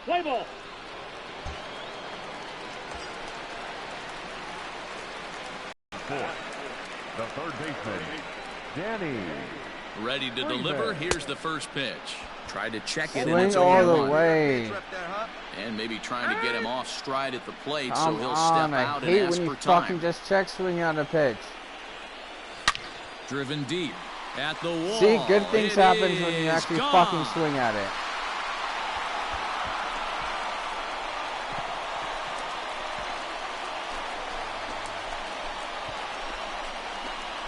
Play ball. The third baseman, Danny. Ready to deliver. Here's the first pitch. Tried to check it. Swing all the way. And maybe trying to get him off stride at the plate, Come so he'll on, step out I and hate ask when you for time. fucking just check swing on a pitch. Driven deep at the wall. See, good things happen when you is actually gone. fucking swing at it.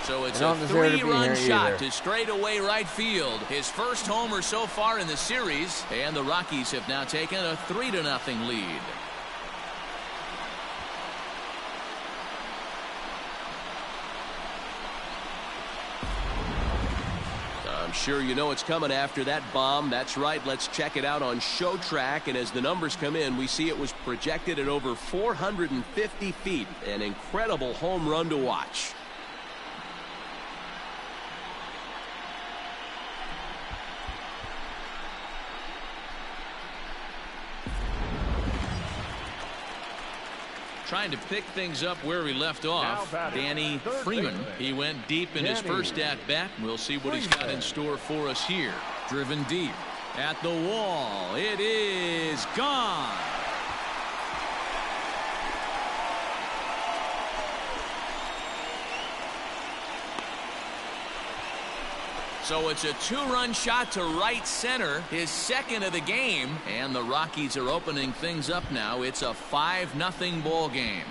So it's I a don't deserve to be three-run here shot either. to straightaway right field. His first homer so far in the series, and the Rockies have now taken a 3-0 lead. I'm sure you know what's coming after that bomb. That's right. Let's check it out on Show Track. And as the numbers come in, we see it was projected at over 450 feet. An incredible home run to watch. Trying to pick things up where we left off. Danny Freeman. He went deep in his first at-bat. We'll see what he's got in store for us here. Driven deep at the wall. It is gone. So it's a two-run shot to right center, his second of the game, and the Rockies are opening things up now. It's a 5-0 ball game.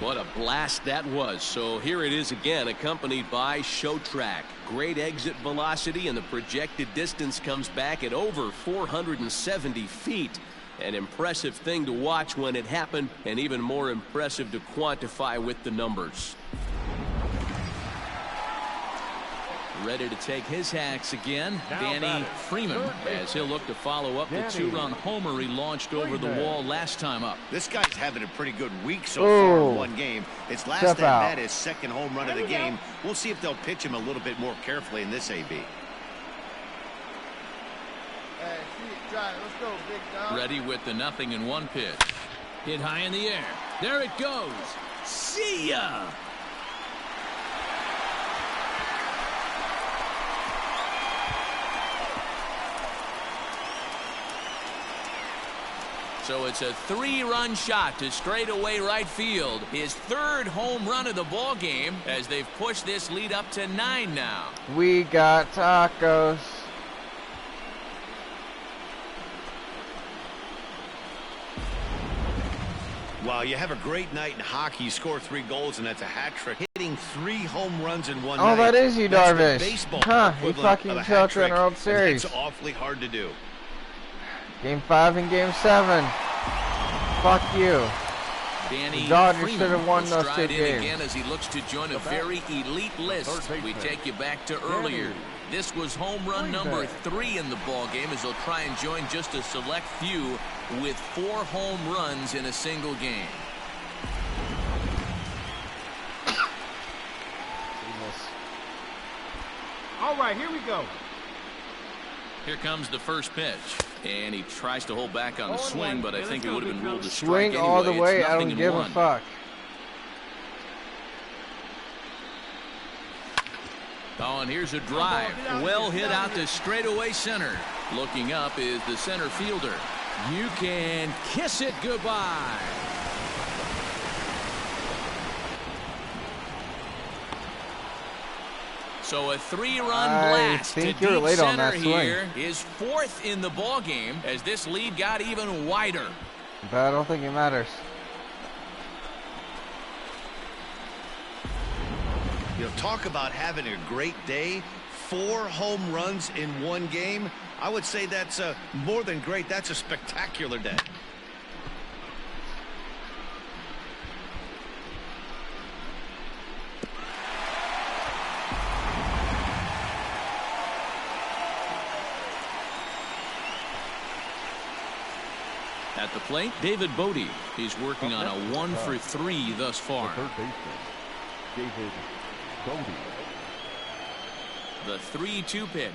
What a blast that was. So here it is again, accompanied by Show Track. Great exit velocity, and the projected distance comes back at over 470 feet. An impressive thing to watch when it happened, and even more impressive to quantify with the numbers. Ready to take his hacks again, Danny Freeman, as he'll look to follow up the two-run homer he launched over the wall last time up. This guy's having a pretty good week so far in one game. His last at-bat, his second home run of the game. We'll see if they'll pitch him a little bit more carefully in this AB. Let's go, big dog. Ready with the 0-1 pitch. Hit high in the air. There it goes. See ya! So it's a 3-run shot to straightaway right field. His third home run of the ball game as they've pushed this lead up to 9 now. We got tacos. Wow, you have a great night in hockey. You score 3 goals, and that's a hat trick. Hitting 3 home runs in one night. Oh, that is you, Darvish. Baseball huh, he fucking choked in our World Series. It's awfully hard to do. Game 5 and Game 7. Fuck you. Danny the Dodgers Freeman should have won those 2 stride in games. again as he looks to join a very elite list. We take you back to earlier. This was home run number 3 in the ball game as they'll try and join just a select few with 4 home runs in a single game. All right, here we go. Here comes the first pitch. And he tries to hold back on the swing, but I think it would have been ruled a strike Swing anyway. all the way. It's I don't give 0-1. a fuck. Oh, and here's a drive. Well hit out to straightaway center. Looking up is the center fielder. You can kiss it goodbye. So a 3-run blast to think you're deep late on center that swing. here is 4th in the ball game as this lead got even wider. But I don't think it matters. You know, talk about having a great day. 4 home runs in one game. I would say that's more than great. That's a spectacular day. At the plate, David Bodie. He's working on a 1 for 3 thus far. Third baseman, David Bodie. The 3-2 pitch.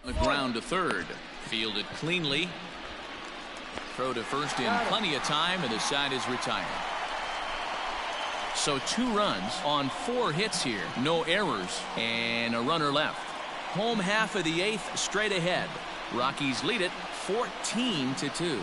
The ground to third. Fielded cleanly. Throw to first in plenty of time, and the side is retired. So 2 runs on 4 hits here. No errors and a runner left. Home half of the 8th straight ahead. Rockies lead it 14-2.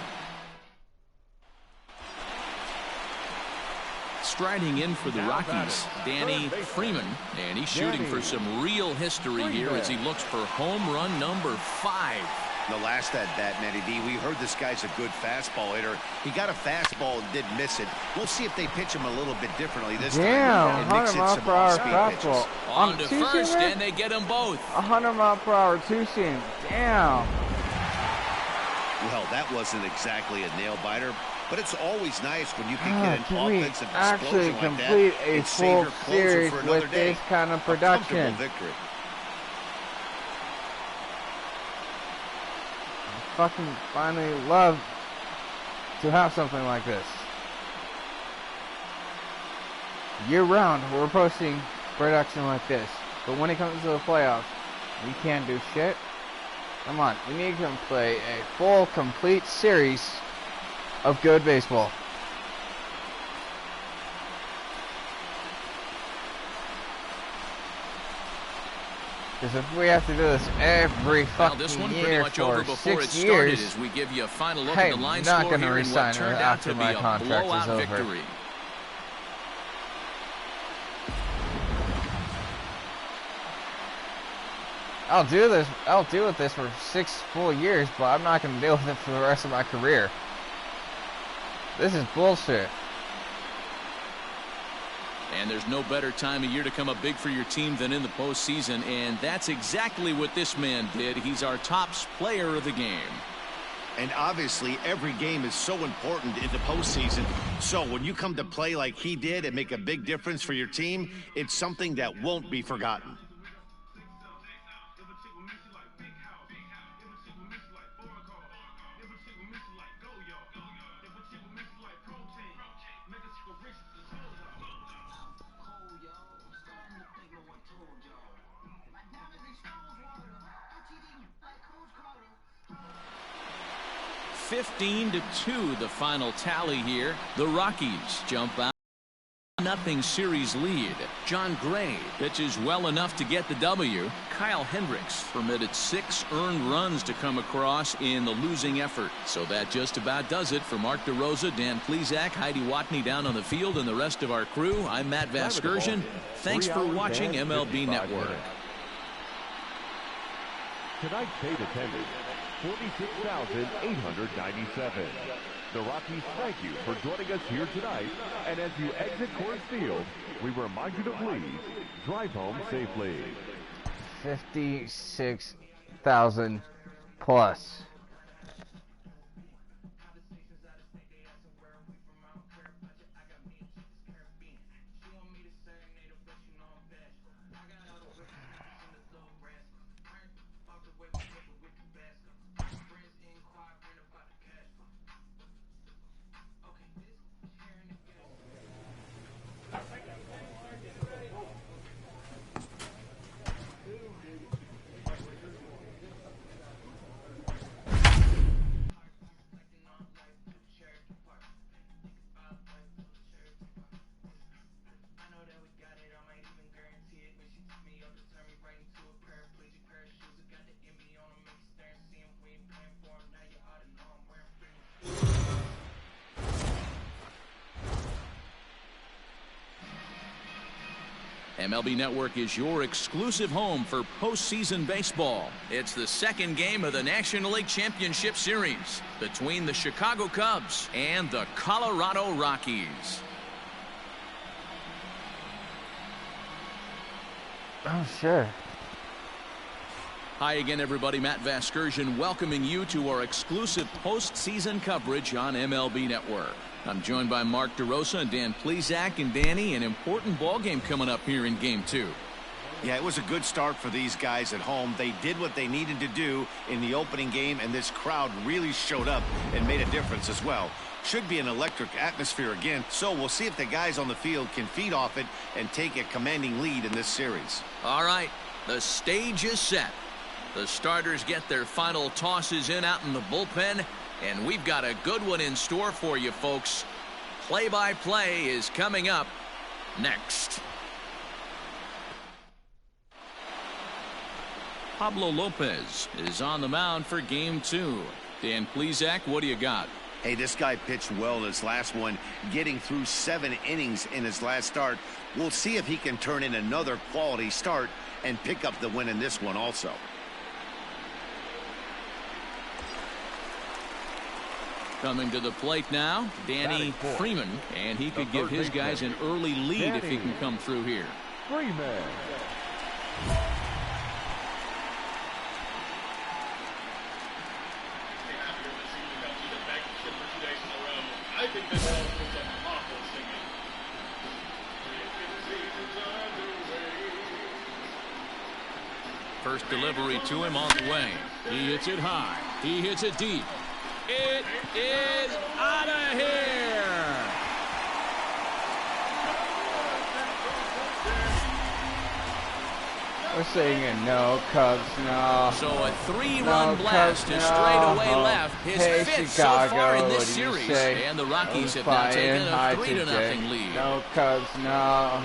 Striding in for the Rockies, Danny Freeman, and he's shooting for some real history here as he looks for home run number 5. The last at bat, Matty D, we heard this guy's a good fastball hitter. He got a fastball and did miss it. We'll see if they pitch him a little bit differently this time. Damn, 100 mile per hour fastball. On to first, and they get them both. 100 mile per hour two-seam. Damn. Well, that wasn't exactly a nail-biter, but it's always nice when you can get an offensive actually explosion complete like that. a full series with this kind of production. Victory. Fucking finally love to have something like this. Year round, we're posting production like this, but when it comes to the playoffs, we can't do shit. Come on, we need to play a full, complete series of good baseball. Because if we have to do this every fucking this one year pretty much for over before 6 it started years, as we give you a final look hey, at the line not score gonna here and resign what her turned out after to be my a contract is blowout over. victory. I'll deal with this for 6 full years, but I'm not gonna deal with it for the rest of my career. This is bullshit. And there's no better time of year to come up big for your team than in the postseason, and that's exactly what this man did. He's our top player of the game. And obviously, every game is so important in the postseason. So when you come to play like he did and make a big difference for your team, it's something that won't be forgotten. (15-2) the final tally here. The Rockies jump out. Nothing series lead. John Gray pitches well enough to get the W. Kyle Hendricks permitted 6 earned runs to come across in the losing effort. So that just about does it for Mark DeRosa, Dan Plesac, Heidi Watney down on the field, and the rest of our crew. I'm Matt Vasgersian. Thanks for watching MLB Network. Tonight's paid attendance, 46,897. The Rockies thank you for joining us here tonight, and as you exit Coors Field, we remind you to please drive home safely. 56,000 plus. MLB Network is your exclusive home for postseason baseball. It's the second game of the National League Championship Series between the Chicago Cubs and the Colorado Rockies. Oh, sure. Hi again, everybody. Matt Vasgersian welcoming you to our exclusive postseason coverage on MLB Network. I'm joined by Mark DeRosa and Dan Plesac, and Danny, an important ball game coming up here in Game 2. Yeah, it was a good start for these guys at home. They did what they needed to do in the opening game, and this crowd really showed up and made a difference as well. Should be an electric atmosphere again, so we'll see if the guys on the field can feed off it and take a commanding lead in this series. All right, the stage is set. The starters get their final tosses in out in the bullpen, and we've got a good one in store for you folks. Play-by-play is coming up next. Pablo Lopez is on the mound for game 2. Dan Plesac, what do you got? Hey, this guy pitched well in his last one, getting through 7 innings in his last start. We'll see if he can turn in another quality start and pick up the win in this one also. Coming to the plate now, Danny Freeman, and he could give his guys an early lead if he can come through here. Freeman. First delivery to him on the way. He hits it high. He hits it deep. It is out of here. We're singing no Cubs, no. So a 3-run blast to straightaway left. His fifth Chicago, so far in this what do you series. say? And the Rockies have now taken a 3-0 lead. No Cubs, no.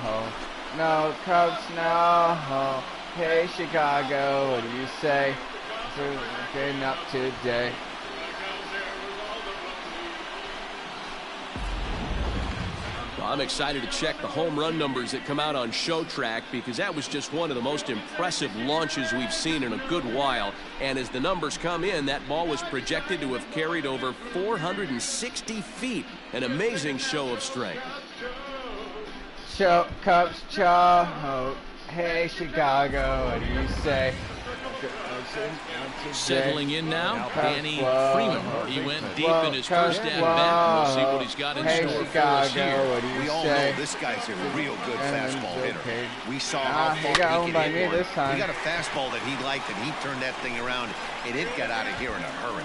No Cubs, no. Hey, Chicago, what do you say? For getting up today. Well, I'm excited to check the home run numbers that come out on ShowTrack because that was just one of the most impressive launches we've seen in a good while. And as the numbers come in, that ball was projected to have carried over 460 feet. An amazing show of strength. Show Cubs, Cho. Hey, Chicago, what do you say? Settling in now, Danny Freeman. He went deep in his first at-bat. We'll see what he's got in store for us here. We all know this guy's a real good fastball hitter. We saw how far he could hit for it. He got a fastball that he liked, and he turned that thing around, and it got out of here in a hurry.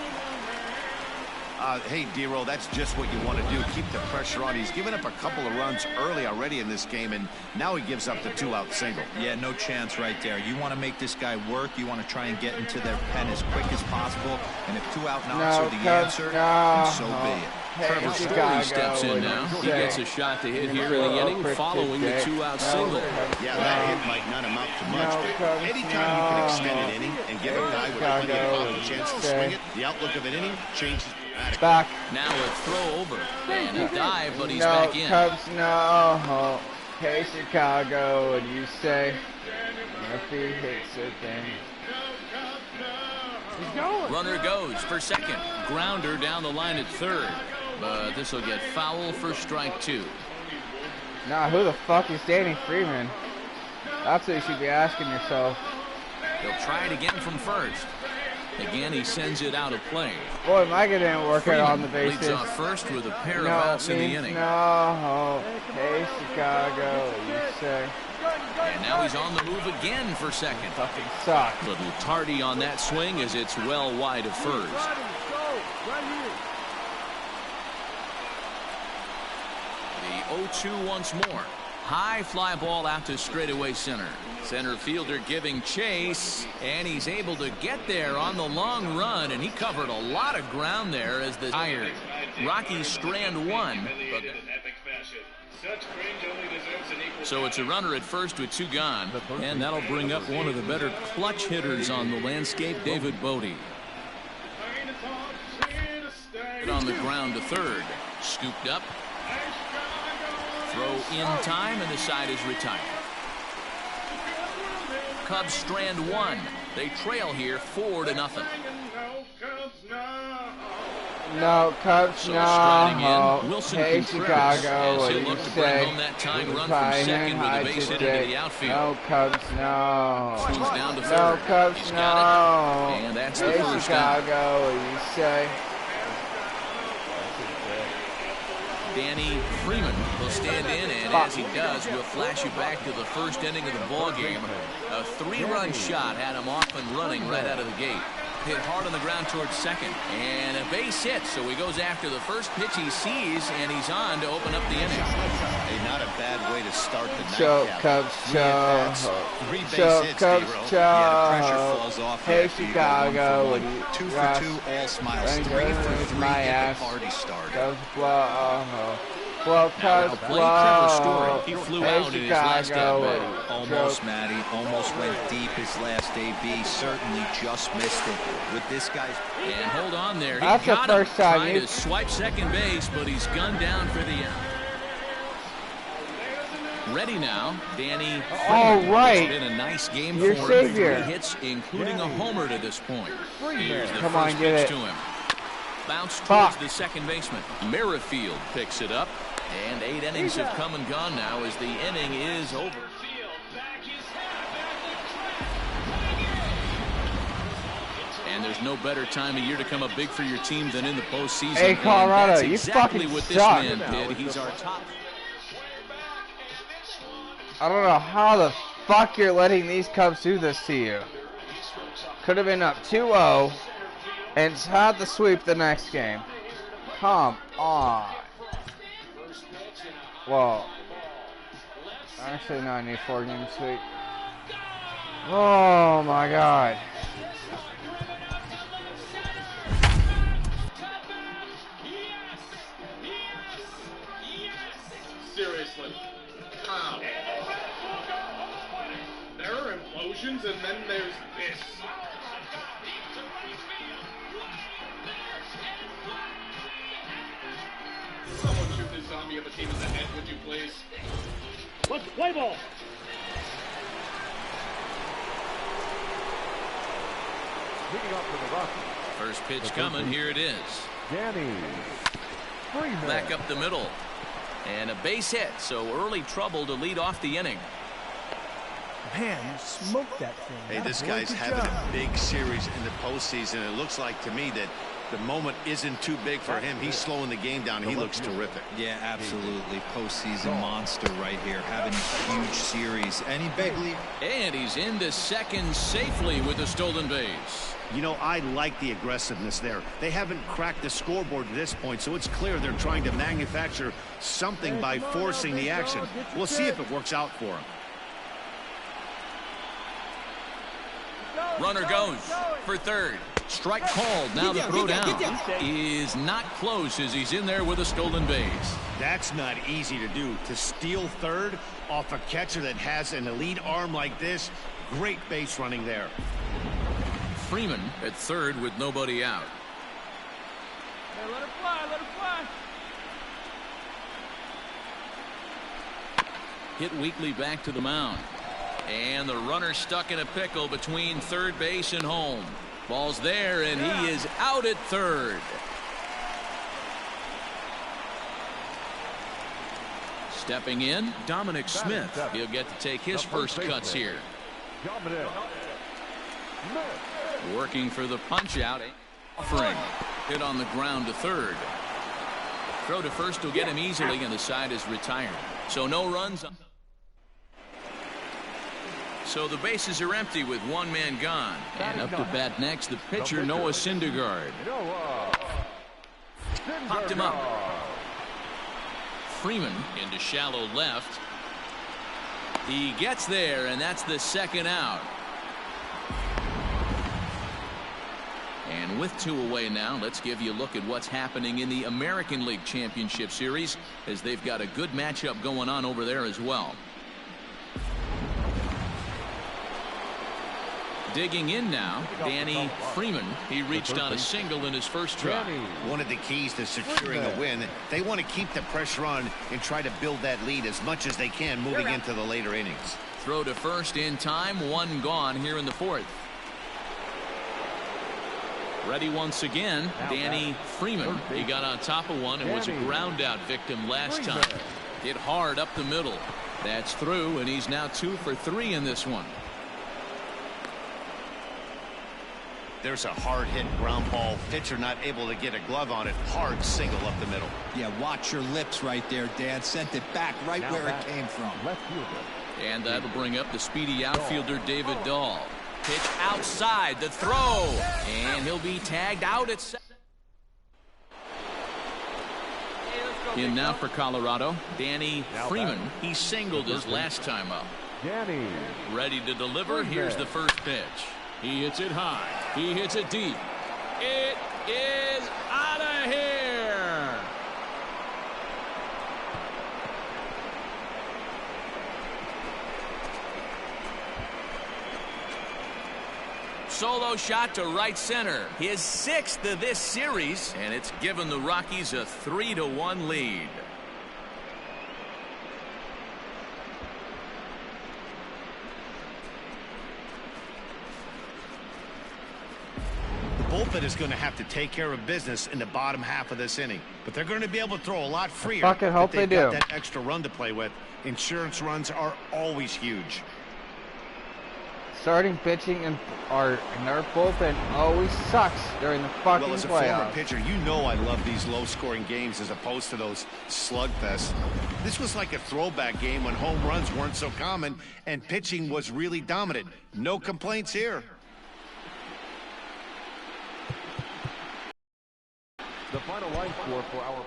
Hey, D-Roll, that's just what you want to do. Keep the pressure on. He's given up a couple of runs early already in this game, and now he gives up the 2-out single. Yeah, no chance right there. You want to make this guy work. You want to try and get into their pen as quick as possible. And if 2-out knocks are the answer, then so be it. Trevor Story steps in now. He gets a shot to hit here in the inning following the 2-out single. Yeah, that hit might not amount to much, but anytime you can extend an inning and give a guy with plenty of pop a chance to swing it, the outlook of an inning changes. Back. Now a throw over and a dive, but he's back in. Cubs, no. Hey, Chicago, what do you say? Murphy hits it then. He's going. Runner goes for second. Grounder down the line at third. But this will get foul for strike 2. Nah, who the fuck is Danny Freeman? That's what you should be asking yourself. He'll try it again from first. Again, he sends it out of play. Boy, Micah didn't work out on the bases. Leads off first with a pair of outs in the inning. No. Hey, Chicago, what do you say? And now he's on the move again for second. Fucking suck. Little tardy on that swing as it's well wide of first. The 0-2 once more. High fly ball out to straightaway center. Center fielder giving chase, and he's able to get there on the long run, and he covered a lot of ground there as the tired Rockies strand one. So it's a runner at first with 2 gone, and that'll bring up one of the better clutch hitters on the landscape, David Bodie. On the ground to third, scooped up. Throw in time, and the side is retired. Cubs strand 1. They trail here 4-0. No, Cubs, so no. In, Wilson hey, Contreras, Chicago, what do you say? Home that tying run from second with a base hit into the outfield. No, Cubs, no. Swings down to third. No, Cubs, He's no. got it. And that's the hey, first Chicago, down. what do you say? Danny Freeman will stand in, and as he does, we'll flash you back to the first inning of the ball game. A 3-run shot had him off and running right out of the gate. Hit hard on the ground towards second, and a base hit, so he goes after the first pitch he sees, and he's on to open up the inning. Hey, not a bad way to start the Show, nightcap. Cubs, Show, Cubs, Yeah, the pressure falls off. Hey, Chicago. 2 for 2, all smiles. 3 for 3, get the party started. Cubs, well, Cubs, He flew out in his last at-bat. Almost, Matty. Almost went deep his last AB. Certainly just missed it. With this guy's... And hold on there. He That's the got first him time trying to swipe second base, but he's gunned down for the out. Ready now, Danny. All right. It's been a nice game Your for him. savior. 3 hits, including a homer to this point. Here's the Come first on, get pitch it. to him. Bounce Fuck. towards the second baseman. Merrifield picks it up. And 8 innings have come and gone now as the inning is over. And there's no better time of year to come up big for your team than in the postseason. Hey, Colorado, that's you exactly fucking what this suck. man did. He's our top. I don't know how the fuck you're letting these Cubs do this to you. Could have been up 2-0 and had the sweep the next game. Come on. Well, actually, no, I need 4-game sweep. Oh my god. Seriously. How? There are implosions, and then there's this. Someone shoot this zombie of a team in the head, would you please? Let's play ball. Leading up for the Rockies. First pitch coming. Here it is. Danny Freeman. Back up the middle. And a base hit, so early trouble to lead off the inning. Man, you smoked that thing. Hey, this guy's having a big series in the postseason. It looks like to me that the moment isn't too big for him. He's slowing the game down. He looks terrific. Yeah, absolutely. Postseason monster right here. Having a huge series. Any big lead? And he's into second safely with a stolen base. You know, I like the aggressiveness there. They haven't cracked the scoreboard at this point, so it's clear they're trying to manufacture something by forcing the action. We'll see if it works out for him. Runner goes for third. Strike called. Now the throw down is not close as he's in there with a stolen base. That's not easy to do. To steal third off a catcher that has an elite arm like this, great base running there. Freeman at third with nobody out. Hey, let it fly, let it fly. Hit weakly back to the mound. And the runner stuck in a pickle between third base and home. Ball's there, and he is out at third. Stepping in, Dominic Smith. He'll get to take his first cuts here. Working for the punch-out. Offering. Hit on the ground to third. Throw to first will get him easily, and the side is retired. So no runs. So the bases are empty with one man gone. And up to bat next, the pitcher, Noah Syndergaard. Popped him up. Freeman into shallow left. He gets there, and that's the second out. And with 2 away now, let's give you a look at what's happening in the American League Championship Series, as they've got a good matchup going on over there as well. Digging in now, Danny Freeman. He reached on a single in his first try. One of the keys to securing a win, they want to keep the pressure on and try to build that lead as much as they can moving into the later innings. Throw to first in time, one gone here in the fourth. Ready once again, Danny Freeman. He got on top of one and was a ground out victim last time. Hit hard up the middle. That's through, and he's now 2 for 3 in this one. There's a hard-hit ground ball. Pitcher not able to get a glove on it. Hard single up the middle. Yeah, watch your lips right there, Dan. Sent it back right now where it came from. Left fielder. And that'll bring up the speedy outfielder David Dahl. Pitch outside, the throw. And he'll be tagged out at second. In now for Colorado, Danny Freeman. He singled his last time up. Danny. Ready to deliver. Here's the first pitch. He hits it high. He hits it deep. It is out of here. Solo shot to right center. His 6th of this series, and it's given the Rockies a 3-1 lead. The bullpen is going to have to take care of business in the bottom half of this inning, but they're going to be able to throw a lot freer. I fucking hope they do. Got that extra run to play with. Insurance runs are always huge. Starting pitching and our bullpen always sucks during the fucking Well, as a playoffs. former pitcher, you know I love these low-scoring games as opposed to those slugfests. This was like a throwback game when home runs weren't so common and pitching was really dominant. No complaints here. The final line score for our...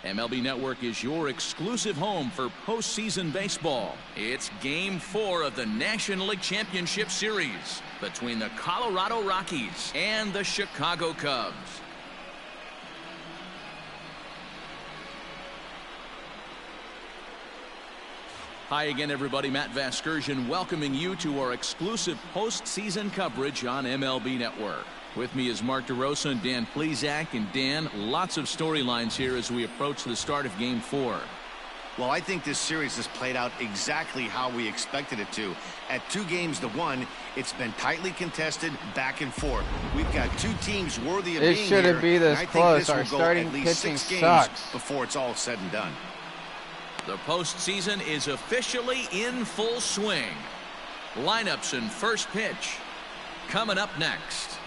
MLB Network is your exclusive home for postseason baseball. It's Game 4 of the National League Championship Series between the Colorado Rockies and the Chicago Cubs. Hi again, everybody. Matt Vasgersian welcoming you to our exclusive postseason coverage on MLB Network. With me is Mark DeRosa and Dan Plesac. And Dan, lots of storylines here as we approach the start of Game 4. Well, I think this series has played out exactly how we expected it to. At 2-1, it's been tightly contested, back and forth. We've got two teams worthy of being here. It shouldn't be this close. Our starting pitching sucks before it's all said and done. The postseason is officially in full swing. Lineups and first pitch coming up next.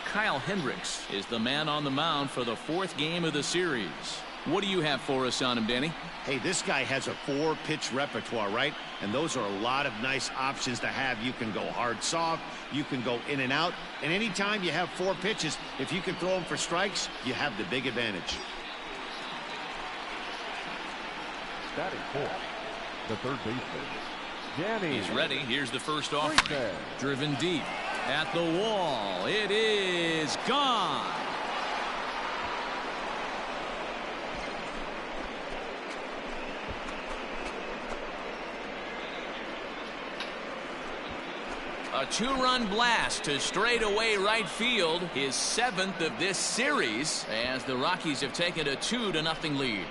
Kyle Hendricks is the man on the mound for the 4th game of the series. What do you have for us on him, Danny? Hey, this guy has a 4-pitch repertoire, right? And those are a lot of nice options to have. You can go hard, soft. You can go in and out. And anytime you have 4 pitches, if you can throw them for strikes, you have the big advantage. Batting 4th, the third baseman, Danny. He's ready. Here's the first offering. Driven deep at the wall. It is gone. A 2-run blast to straightaway right field, his 7th of this series, as the Rockies have taken a 2-0 lead.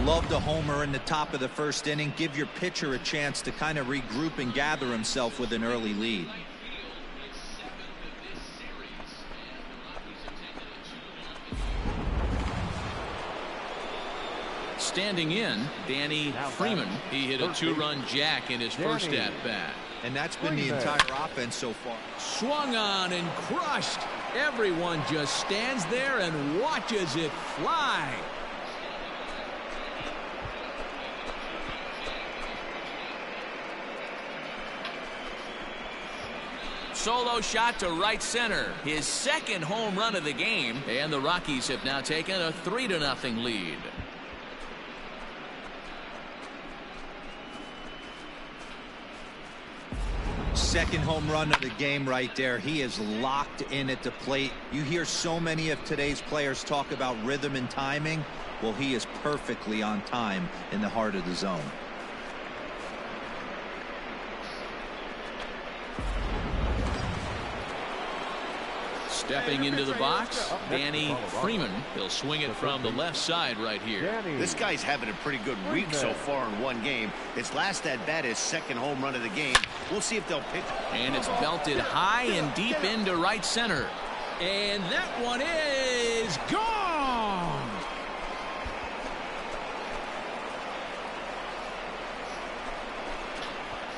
Love the homer in the top of the first inning. Give your pitcher a chance to kind of regroup and gather himself with an early lead. Standing in, Danny Freeman. He hit a 2-run jack in his first at-bat. And that's been the entire offense so far. Swung on and crushed. Everyone just stands there and watches it fly. solo shot to right center. His second home run of the game, and the Rockies have now taken a 3-0 lead. Second home run of the game right there. He is locked in at the plate. You hear so many of today's players talk about rhythm and timing. Well, he is perfectly on time in the heart of the zone. Stepping into the box, Danny Freeman. He'll swing it from the left side right here. This guy's having a pretty good week so far in one game. His last at bat, his second home run of the game. We'll see if they'll pitch. And it's belted high and deep into right center. And that one is gone.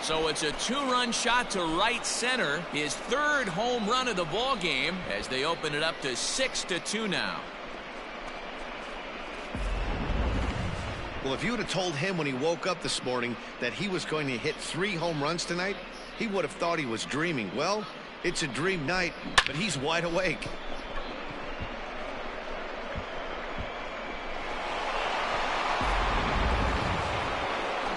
So it's a 2-run shot to right center, his third home run of the ball game, as they open it up to 6-2 now. Well, if you would have told him when he woke up this morning that he was going to hit 3 home runs tonight, he would have thought he was dreaming. Well, it's a dream night, but he's wide awake.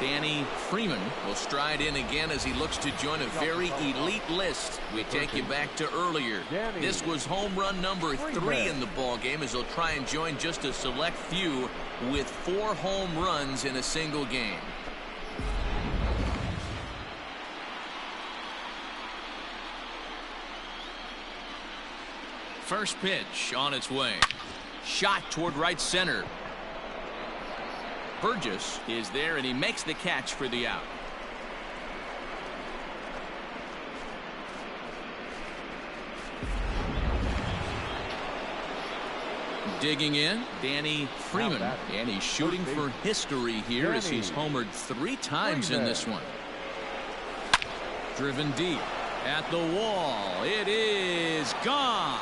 Danny Freeman will stride in again as he looks to join a very elite list. We take you back to earlier. This was home run number 3 in the ball game, as he'll try and join just a select few with 4 home runs in a single game. First pitch on its way. Shot toward right center. Burgess is there, and he makes the catch for the out. Digging in, Danny Freeman, and he's shooting for history here as he's homered 3 times in this one. Driven deep at the wall. It is gone.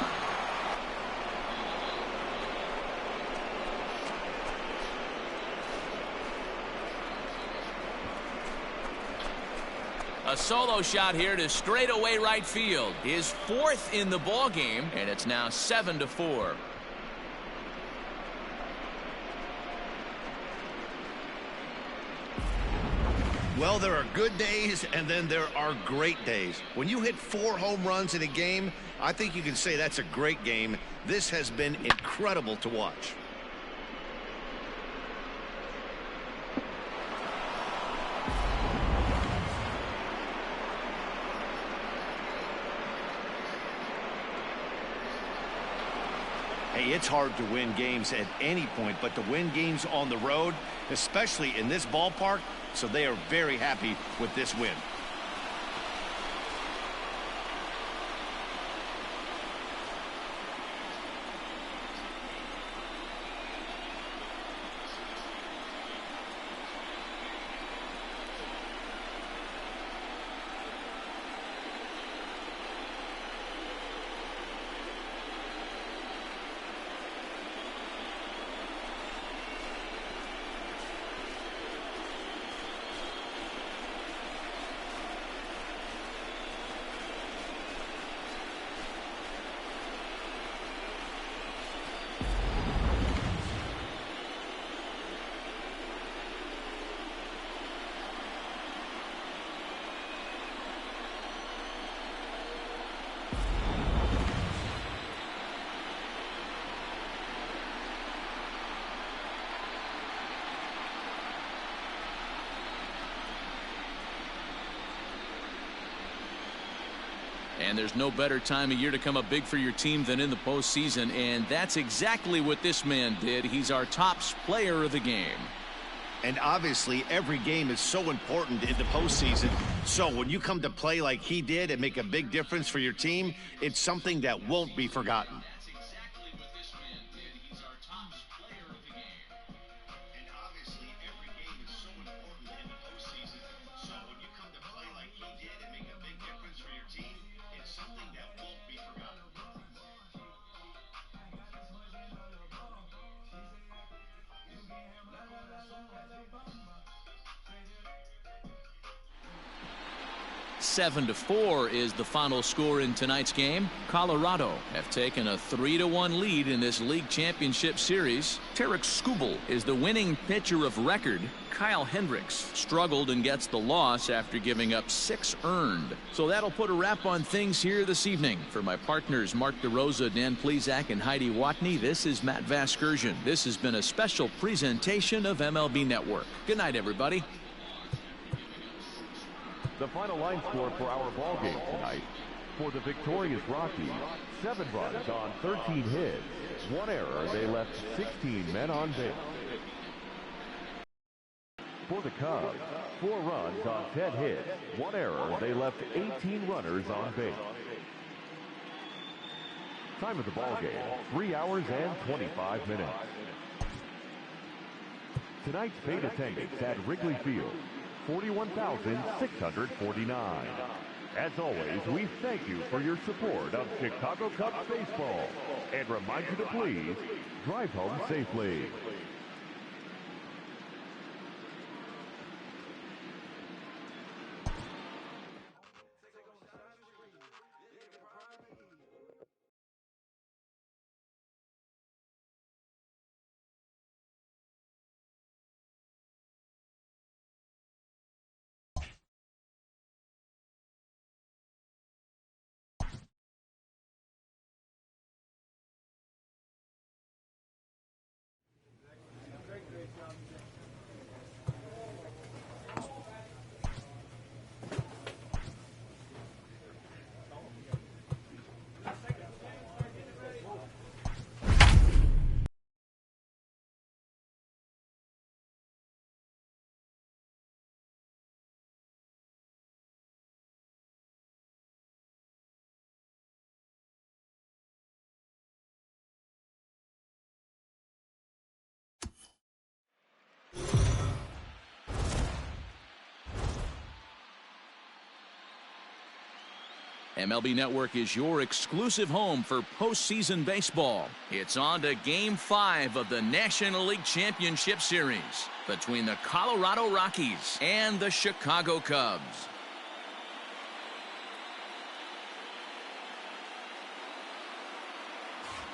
A solo shot here to straightaway right field. His 4th in the ball game, and it's now 7-4. Well, there are good days, and then there are great days. When you hit 4 home runs in a game, I think you can say that's a great game. This has been incredible to watch. Hey, it's hard to win games at any point, but to win games on the road, especially in this ballpark, so they are very happy with this win. And there's no better time of year to come up big for your team than in the postseason, and that's exactly what this man did. He's our top player of the game. And obviously, every game is so important in the postseason. So when you come to play like he did and make a big difference for your team, it's something that won't be forgotten. 7-4 is the final score in tonight's game. Colorado have taken a 3-1 lead in this league championship series. Tarek Skubal is the winning pitcher of record. Kyle Hendricks struggled and gets the loss after giving up 6 earned. So that'll put a wrap on things here this evening. For my partners Mark DeRosa, Dan Plesac, and Heidi Watney, this is Matt Vasgersian. This has been a special presentation of MLB Network. Good night, everybody. The final line score for our ball game tonight. For the victorious Rockies, 7 runs on 13 hits. 1 error. They left 16 men on base. For the Cubs, 4 runs on 10 hits. 1 error. They left 18 runners on base. Time of the ball game, 3 hours and 25 minutes. Tonight's paid attendance at Wrigley Field, 41,649. As always, we thank you for your support of Chicago Cubs baseball and remind you to please drive home safely. MLB Network is your exclusive home for postseason baseball. It's on to Game 5 of the National League Championship Series between the Colorado Rockies and the Chicago Cubs.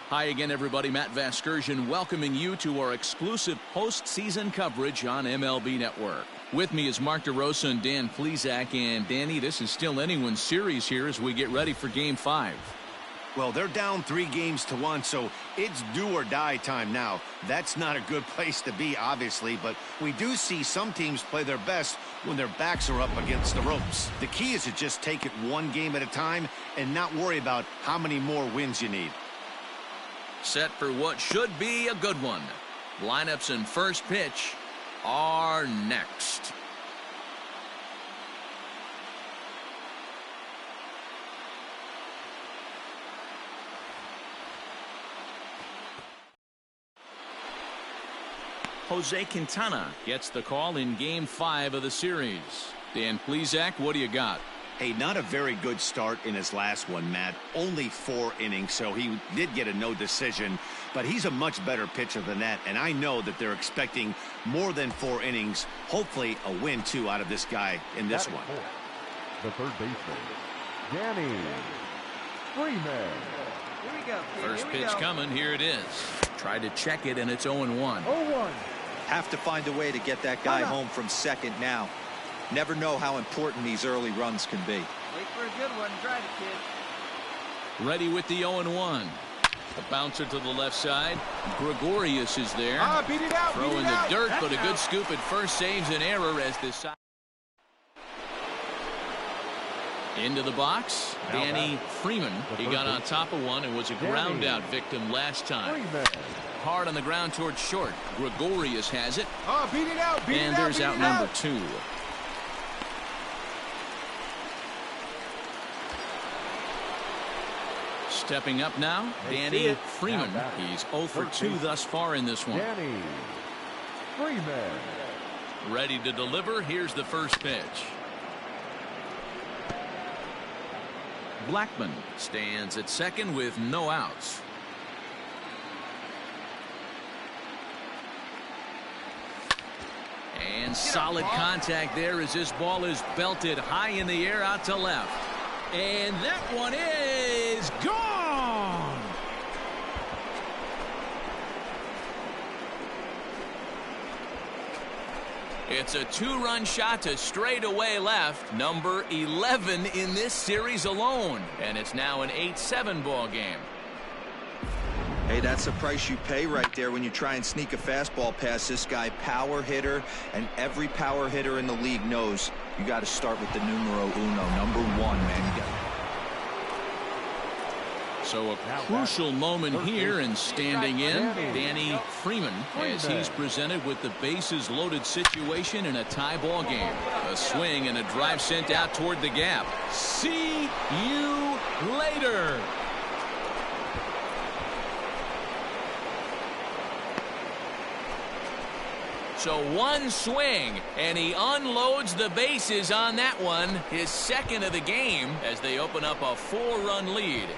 Hi again, everybody. Matt Vasgersian welcoming you to our exclusive postseason coverage on MLB Network. With me is Mark DeRosa and Dan Plesac. And Danny, this is still anyone's series here as we get ready for Game 5. Well, they're down 3-1, so it's do or die time now. That's not a good place to be, obviously, but we do see some teams play their best when their backs are up against the ropes. The key is to just take it one game at a time and not worry about how many more wins you need. Set for what should be a good one. Lineups and first pitch are next. Jose Quintana gets the call in Game 5 of the series. Dan Plesac, what do you got? Hey, not a very good start in his last one, Matt. Only 4 innings, so he did get a no decision. But he's a much better pitcher than that, and I know that they're expecting more than 4 innings. Hopefully a win, too, out of this guy in this one. The third baseman, Danny Freeman. Here we go, kid. First pitch coming. Here it is. Tried to check it, and it's 0-1. 0-1. Have to find a way to get that guy home from second now. Never know how important these early runs can be. Wait for a good one. Try it, kid. Ready with the 0-1. A bouncer to the left side. Gregorius is there. Beat it out. Throw in the dirt, but a good scoop at first saves an error as this side. Into the box, Danny Freeman. He got on top of one and was a ground out victim last time. Hard on the ground towards short. Gregorius has it. Beat it out. And there's out number 2. Stepping up now, Danny Freeman. He's 0 for 2 thus far in this one. Danny Freeman. Ready to deliver. Here's the first pitch. Blackman stands at second with no outs. And solid contact there as this ball is belted high in the air out to left. And that one is gone. It's a 2-run shot to straightaway left, number 11 in this series alone. And it's now an 8-7 ball game. Hey, that's the price you pay right there when you try and sneak a fastball past this guy. Power hitter, and every power hitter in the league knows you got to start with the numero uno, number 1, man. You got. So a crucial moment here, and standing in, Danny Freeman, as he's presented with the bases loaded situation in a tie ball game. A swing and a drive sent out toward the gap. See you later. So one swing, and he unloads the bases on that one, his second of the game, as they open up a 4-run lead.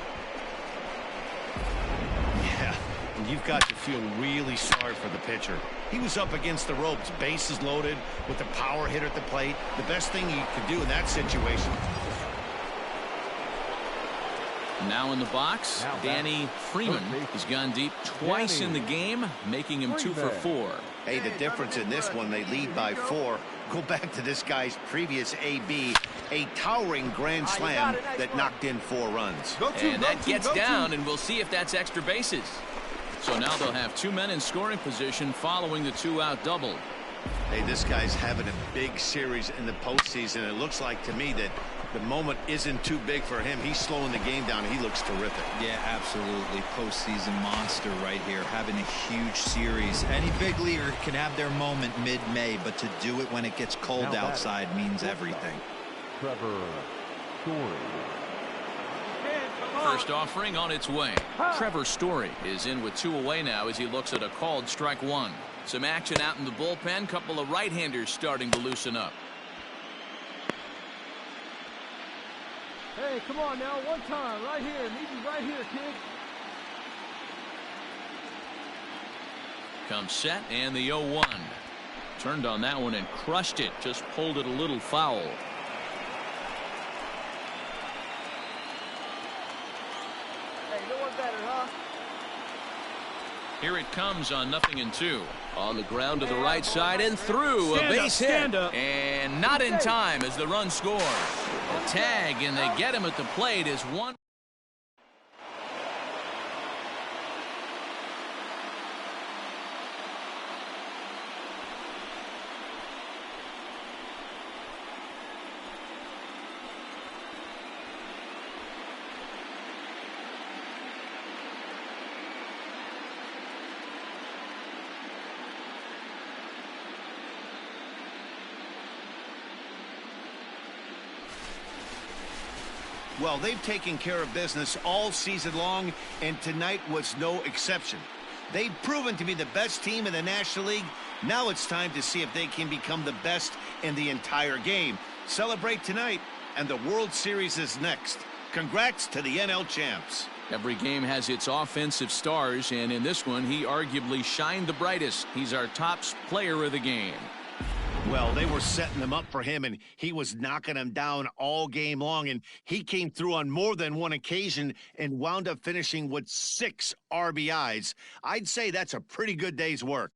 Yeah, and you've got to feel really sorry for the pitcher. He was up against the ropes, bases loaded, with the power hitter at the plate. The best thing he could do in that situation. Now in the box, Danny Freeman has gone deep twice in the game, making him 2 for 4. Hey, the difference in this one, they lead by 4. Go back to this guy's previous AB, a towering grand slam that knocked in 4 runs. And that gets down, and we'll see if that's extra bases. So now they'll have 2 men in scoring position following the 2-out double. Hey, this guy's having a big series in the postseason. It looks like to me that the moment isn't too big for him. He's slowing the game down. He looks terrific. Yeah, absolutely. Postseason monster right here, having a huge series. Any big leaguer can have their moment mid-May, but to do it when it gets cold outside means everything. Trevor Story. First offering on its way. Trevor Story is in with 2 away now as he looks at a called strike 1. Some action out in the bullpen. Couple of right-handers starting to loosen up. Hey, come on now, one time, right here. Meet you right here, kid. Comes set, and the 0-1. Turned on that one and crushed it. Just pulled it a little foul. Hey, no one better, huh? Here it comes on 0-2. On the ground to the right side and through. A base hit. And not in time as the run scores. A tag, and they get him at the plate as 1. Well, they've taken care of business all season long, and tonight was no exception. They've proven to be the best team in the National League. Now it's time to see if they can become the best in the entire game. Celebrate tonight, and the World Series is next. Congrats to the NL champs. Every game has its offensive stars, and in this one, he arguably shined the brightest. He's our top player of the game. Well, they were setting them up for him, and he was knocking them down all game long, and he came through on more than one occasion and wound up finishing with 6 RBIs. I'd say that's a pretty good day's work.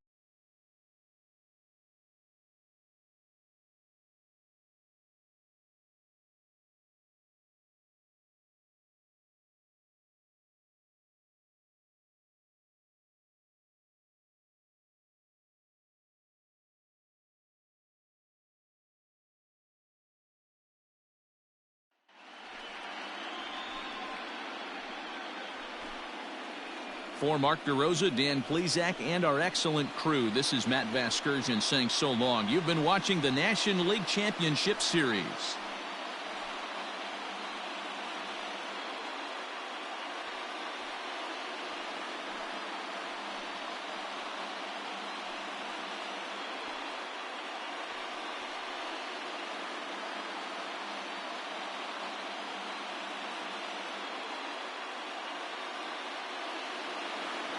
For Mark DeRosa, Dan Plesac, and our excellent crew, this is Matt Vasgersian saying so long. You've been watching the National League Championship Series.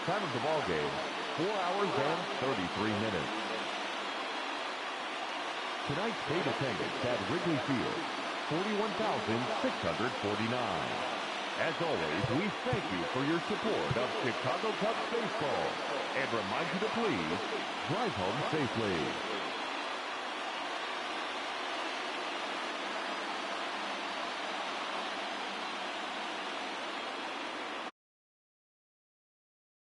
Time of the ball game, 4 hours and 33 minutes. Tonight's state attendance at Wrigley Field, 41,649. As always, we thank you for your support of Chicago Cubs baseball and remind you to please drive home safely.